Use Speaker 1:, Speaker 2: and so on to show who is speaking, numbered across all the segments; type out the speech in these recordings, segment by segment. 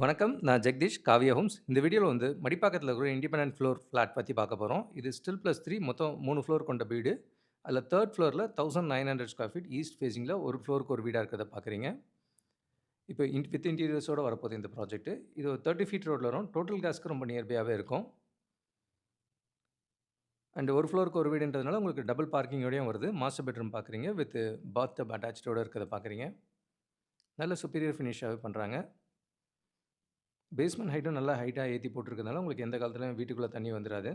Speaker 1: வணக்கம். நான் ஜெகதீஷ், காவியா ஹோம்ஸ். இந்த வீடியோல வந்து மடிப்பாக்கத்தில இருக்கிற இண்டிபெண்டன்ட் ஃப்ளோர் ஃபிளாட் பத்தி பார்க்க போறோம். இது ஸ்டில் பிளஸ் 3 மொத்தம் 3 ஃப்ளோர் கொண்ட வீடு. அதில 3 ஃப்ளோர்ல 1900 ஸ்கொயர் ஃபீட் ஈஸ்ட் ஃபேசிங்ல ஒரு ஃப்ளோருக்கு ஒரு வீடா இருக்கிறத பார்க்குறீங்க. இப்போ வித் இன்டீரியர்ஸோட வரப்போகுது இந்த ப்ராஜெக்ட். இது ஒரு 30 ஃபீட் ரோட்ல வரும். டோட்டல் காஸ்ட்க்கு ரொம்ப நியர்பையாவே இருக்கும். அண்ட் ஒரு ஃப்ளோருக்கு ஒரு வீடுன்றதுனால உங்களுக்கு டபுள் பார்க்கிங்கோடயும் வருது. மாஸ்டர் பெட்ரூம் பார்க்குறீங்க. வித் பாத் டப் அட்டாச்டோட இருக்கிறத பார்க்குறீங்க. நல்ல சுப்பீரியர் ஃபினிஷாவே பண்றாங்க. பேஸ்மெண்ட் ஹைட்டும் நல்லா ஹைட்டா ஏத்தி போட்டிருக்கிறதுனால உங்களுக்கு எந்த காலத்திலயும் வீட்டுக்குள்ள தண்ணி வந்துராது.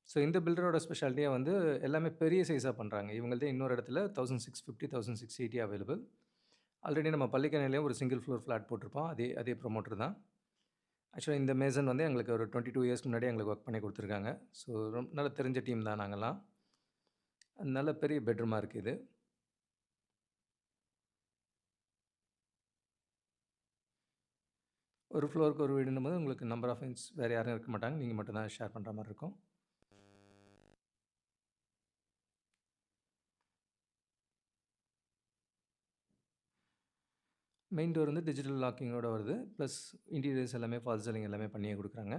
Speaker 1: ஸோ இந்த பில்டரோட ஸ்பெஷாலிட்டியா வந்து எல்லாமே பெரிய சைஸா பண்றாங்க. இவங்கள்ட்ட இன்னொரு இடத்துல 1650, 1680 அவைலபிள். ஆல்ரெடி நம்ம பள்ளிக்கரணையிலயும் ஒரு சிங்கிள் ஃப்ளோர் ஃபிளாட் போட்டிருப்போம். அதே ப்ரமோட்டர் தான். ஆக்சுவலா இந்த மேசன் வந்து எங்களுக்கு ஒரு 22 இயர்ஸ்க்கு முன்னாடியே எங்களுக்கு ஒர்க் பண்ணி குடுத்துருக்காங்க. ஸோ நல்ல தெரிஞ்ச டீம் தான் நாங்கலாம். நல்ல பெரிய பெட்ரூமா இருக்கு இது. ஒரு ஃப்ளோருக்கு ஒரு வீடுன்னும்போது உங்களுக்கு நம்பர் ஆஃப் ஃப்ரெண்ட்ஸ் வேற யாரும் இருக்க மாட்டாங்க. நீங்க மட்டும் தான் ஷேர் பண்ற மாரி இருக்கும். மெயின் டோர் வந்து டிஜிட்டல் லாக்கிங்கோட வருது. பிளஸ் இன்டீரியர்ஸ் எல்லாமே ஃபால்ஸ் சீலிங் எல்லாமே பண்ணியே குடுக்குறாங்க.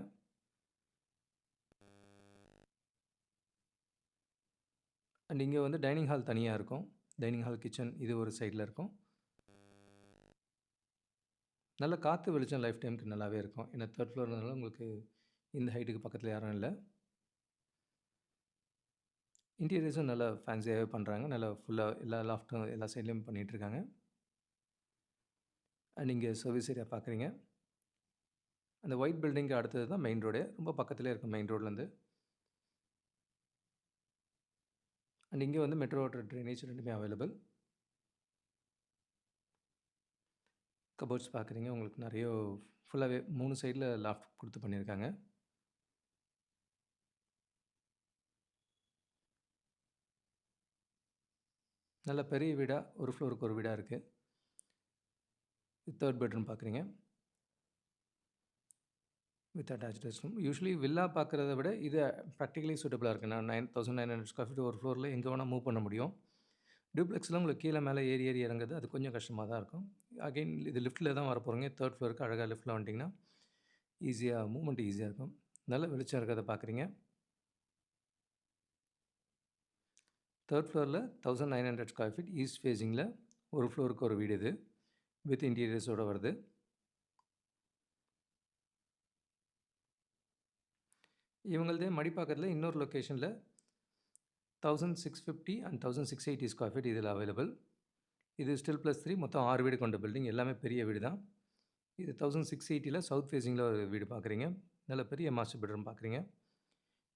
Speaker 1: அண்ட் இங்க வந்து டைனிங் ஹால் தனியா இருக்கும். டைனிங் ஹால், கிச்சன் இது ஒரு சைடுல இருக்கும். நல்ல காத்து வெளிச்சம் லைஃப் டைம்க்கு நல்லாவே இருக்கும். ஏன்னா 3 ஃப்ளோர்னால உங்களுக்கு இந்த ஹைட்டுக்கு பக்கத்துல யாரும் இல்ல. இன்டீரியர்ஸும் நல்லா ஃபேன்சியாவே பண்றாங்க. நல்லா ஃபுல்லா எல்லா லாஃப்ட்டும் எல்லா சைட்லயும் பண்ணிட்டுருக்காங்க. அண்ட் இங்க சர்வீஸ் ஏரியா பார்க்குறீங்க. அந்த ஒயிட் பில்டிங்க்கு அடுத்தது தான் மெயின் ரோடே. ரொம்ப பக்கத்திலேயே இருக்கும் மெயின் ரோட்லருந்து. அண்ட் இங்க வந்து மெட்ரோ வாட்டர் ட்ரைனேஜ் 2மே அவைலபிள். கபோர்ட்ஸ் பார்க்குறீங்க. உங்களுக்கு நெறைய ஃபுல்லாவே 3 சைடுல லாஃப்ட் குடுத்து பண்ணியிருக்காங்க. நல்ல பெரிய வீடா, ஒரு ஃப்ளோருக்கு ஒரு வீடா இருக்கு. 3 பெட்ரூம் பார்க்குறீங்க. With attached restroom. Usually villa பார்க்குறத விட இது ப்ராக்டிகலி சூட்டபிளா இருக்கு. நான் 9900 ஸ்கொயர் ஃபீட் ஒரு ஃப்ளோர்ல எங்க வேணா மூவ் பண்ண முடியும். டூப்ளெக்ஸ்ல உங்களுக்கு கீழ மேல ஏறி ஏறி இறங்குறது அது கொஞ்சம் கஷ்டமா தான் இருக்கும். அகைன் இது லிஃப்ட்ல தான் வரப்போறீங்க. 3 ஃப்ளோருக்கு அழகா லிஃப்ட்ல வந்துட்டீங்கன்னா, ஈஸியா மூவ்மெண்ட் ஈஸியா இருக்கும். நல்ல வெளிச்சம் இருக்கிறத பார்க்குறீங்க. 3 ஃப்ளோர்ல 1900 ஸ்கொயர் ஃபீட் ஈஸ்ட் ஃபேசிங்ல ஒரு ஃப்ளோருக்கு ஒரு வீடு இது. வித் இன்டீரியர்ஸோட வருது. இவங்கள்தே மடிப்பாக்கத்தில இன்னொரு லொகேஷன்ல 1650 அண்ட் 1680 ஸ்கொயர் ஃபீட் இதில அவைலபிள். இது ஸ்டில் பிளஸ் 3 மொத்தம் 6 வீடு கொண்ட பில்டிங். எல்லாமே பெரிய வீடு தான். இது 1680ல சவுத் ஃபேசிங்ல ஒரு வீடு பார்க்குறீங்க. நல்ல பெரிய மாஸ்டர் பெட்ரூம் பார்க்குறீங்க.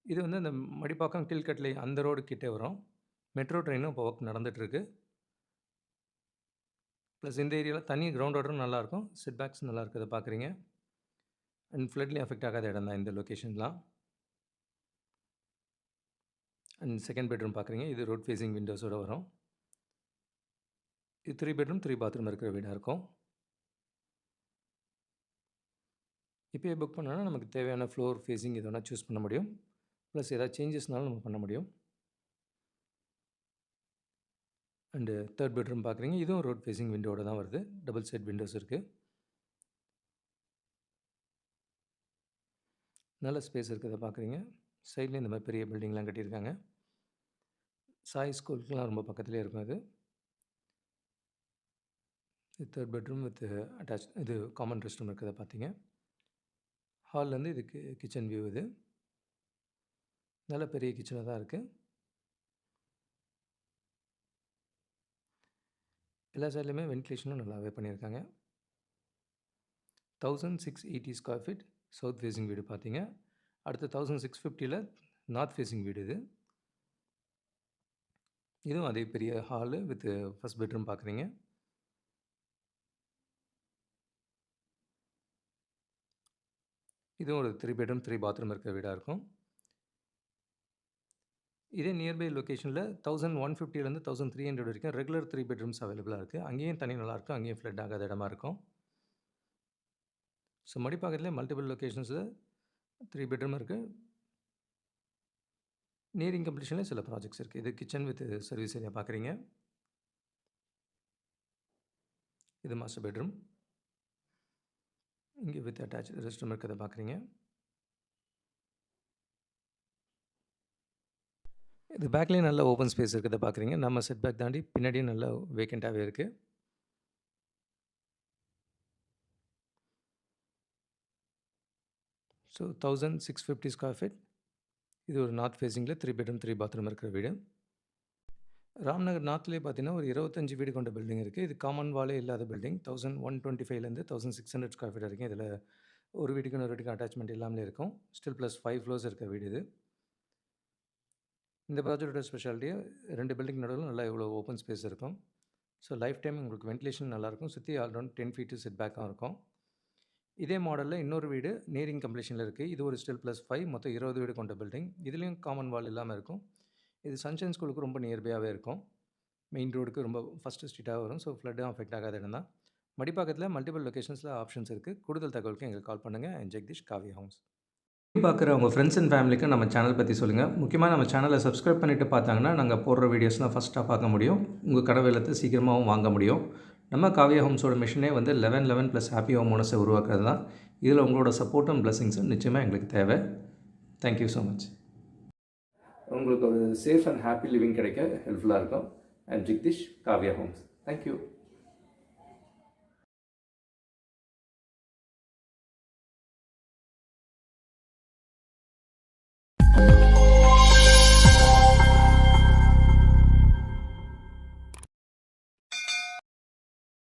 Speaker 1: இது வந்து அந்த மடிப்பாக்கம் கீழ்கட்லை அந்த ரோடு கிட்டே வரும். மெட்ரோ ட்ரெயினும் இப்போ ஒர்க் நடந்துட்டுருக்கு. ப்ளஸ் இந்த ஏரியால தண்ணி கிரவுண்ட் வாட்டரும் நல்லாயிருக்கும். செட் பேக்ஸ் நல்லா இருக்கிறத பார்க்குறீங்க. அண்ட் ஃப்ளட்லயும் அஃபெக்ட் ஆகாத இடம் தான் இந்த லொகேஷன்லாம். அண்ட் செகண்ட் பெட்ரூம் பார்க்குறீங்க. இது ரோட் ஃபேசிங் விண்டோஸோட வரும். இது 3 பெட்ரூம், 3 பாத்ரூம் இருக்கிற வீடா இருக்கும். இப்பயே புக் பண்ணோம்னா நமக்கு தேவையான ஃப்ளோர் ஃபேசிங் எது வேணா சூஸ் பண்ண முடியும். ப்ளஸ் ஏதாவது சேஞ்சஸ்னாலும் நம்ம பண்ண முடியும். அண்டு 3 பெட்ரூம் பார்க்குறீங்க. இதுவும் ரோட் ஃபேசிங் விண்டோவோட தான் வருது. டபுள் சைட் விண்டோஸ் இருக்கு. நல்ல ஸ்பேஸ் இருக்கிறத பார்க்குறீங்க. சைட்லயும் இந்த மாரி பெரிய பில்டிங்லாம் கட்டியிருக்காங்க. சாய் ஸ்கூலுக்குலாம் ரொம்ப பக்கத்திலேயே இருக்கும் இது. 3 பெட்ரூம் வித் அட்டாச் இது காமன் ரெஸ்ட் ரூம் இருக்கிறத பார்த்தீங்க. ஹால்லேருந்து இதுக்கு கிச்சன் வியூ இது. நல்ல பெரிய கிச்சனா தான் இருக்கு. எல்லா சைட்லயுமே வென்டிலேஷனும் நல்லாவே பண்ணியிருக்காங்க. 1680 ஸ்கொயர் ஃபீட் சவுத் ஃபேசிங் வீடு பார்த்தீங்க. அடுத்து 1650ல நார்த் ஃபேசிங் வீடு இது. இதுவும் அதே பெரிய ஹாலு வித் ஃபர்ஸ்ட் பெட்ரூம் பார்க்குறீங்க. இதுவும் ஒரு 3 பெட்ரூம், 3 பாத்ரூம் இருக்கிற வீடா இருக்கும். இதே நியர்பை லொகேஷன்ல 1150லேருந்து 1300 வரைக்கும் ரெகுலர் 3 பெட்ரூம்ஸ் அவைலபிளா இருக்கு. அங்கேயும் தண்ணி நல்லாயிருக்கும். அங்கேயும் ஃப்ளட் ஆகாத இடமா இருக்கும். ஸோ மடிப்பாக்கத்திலே மல்டிபிள் லொகேஷன்ஸ்ல 3 பெட்ரூம் இருக்கு. நியரிங் கம்ப்ளீஷன்ல சில ப்ராஜெக்ட்ஸ் இருக்கு. இது கிச்சன் வித் சர்வீஸ் ஏரியா பார்க்குறீங்க. இது மாஸ்டர் பெட்ரூம். இங்கே வித் அட்டாச் ரெஸ்ட் ரூம் இருக்கிறத பார்க்குறீங்க. இது பேக்லேயும் நல்ல ஓப்பன் ஸ்பேஸ் இருக்கிறத பார்க்குறீங்க. நம்ம செட் பேக் தாண்டி பின்னாடியும் நல்லா வேக்கண்ட்டாகவே இருக்குது. So 1650 square feet. இது ஒரு நார்த் ஃபேஸிங்கில் 3 பெட்ரூம் 3 பாத்ரூம் இருக்கிற வீடு. ராம்நகர் நார்த்லேயே பார்த்தீங்கன்னா ஒரு 25 வீடு கொண்ட பில்டிங் இருக்குது. இது காமன் வாலே இல்லாத பில்டிங். 1125லேருந்து 1600 ஸ்கொயர் ஃபீட் வரைக்கும் இதில் ஒரு வீட்டுக்கு இன்னொரு வீட்டுக்கு அட்டாச்மெண்ட் இல்லாமலே இருக்கும். ஸ்டில் ப்ளஸ் 5 ஃப்ளோர்ஸ் இருக்க வீடு இது. இந்த ப்ராஜெக்டோட ஸ்பெஷாலிட்டியே 2 பில்டிங் நடுவில் நல்லா இவ்வளோ ஓப்பன் ஸ்பேஸ் இருக்கும். ஸோ லைஃப் டைம் உங்களுக்கு வென்டிலேஷன் நல்லாயிருக்கும். சுற்றி ஆல்ரவுண்ட் 10 ஃபீட்டு செட் பேக்காக இருக்கும். இதே மாடலில் இன்னொரு வீடு நியரிங் கம்ப்ளீஷனில் இருக்குது. இது ஒரு ஸ்டில் ப்ளஸ் 5 மொத்தம் 20 வீடு கொண்ட பில்டிங். இதுலேயும் காமன் வால் இல்லாமல் இருக்கும். இது சன்ஷைன் ஸ்கூலுக்கு ரொம்ப நியர்பையாகவே இருக்கும். மெயின் ரோடுக்கு ரொம்ப ஃபஸ்ட்டு ஸ்ட்ரீட்டாக வரும். ஸோ ஃப்ளட்டும் அஃபெக்ட் ஆகாத இடம் தான். மடிப்பாக்கத்தில் மல்டிபிள் லொக்கேஷன்ஸில் ஆப்ஷன்ஸ் இருக்குது. கூடுதல் தகவலுக்கு எங்களுக்கு கால் பண்ணுங்கள். ஜெகதீஷ் காவியா ஹோம்ஸ். பார்க்குற உங்கள் ஃப்ரெண்ட்ஸ் அண்ட் ஃபேமிலிக்கு நம்ம சேனல் பற்றி சொல்லுங்கள். முக்கியமாக நம்ம சேனலை சப்ஸ்கிரைப் பண்ணிவிட்டு பார்த்தாங்கன்னா நாங்கள் போடுற வீடியோஸ்லாம் ஃபஸ்ட்டாக பார்க்க முடியும். உங்கள் கடவு இல்லத்தை சீக்கிரமாகவும் வாங்க முடியும். நம்ம காவியா ஹோம்ஸோட மிஷனே வந்து 11 + ஹாப்பி ஹோம் ஓனர்ஸை உருவாக்குறது தான். இதில் உங்களோட சப்போர்ட்டும் பிளஸிங்ஸும் நிச்சயமாக எங்களுக்கு தேவை. Thank you so much. உங்களுக்கு ஒரு சேஃப் அண்ட் ஹாப்பி லிவிங் கிடைக்க ஹெல்ப்ஃபுல்லாக இருக்கும். ஜெகதீஷ் காவியா ஹோம்ஸ். தேங்க்யூ.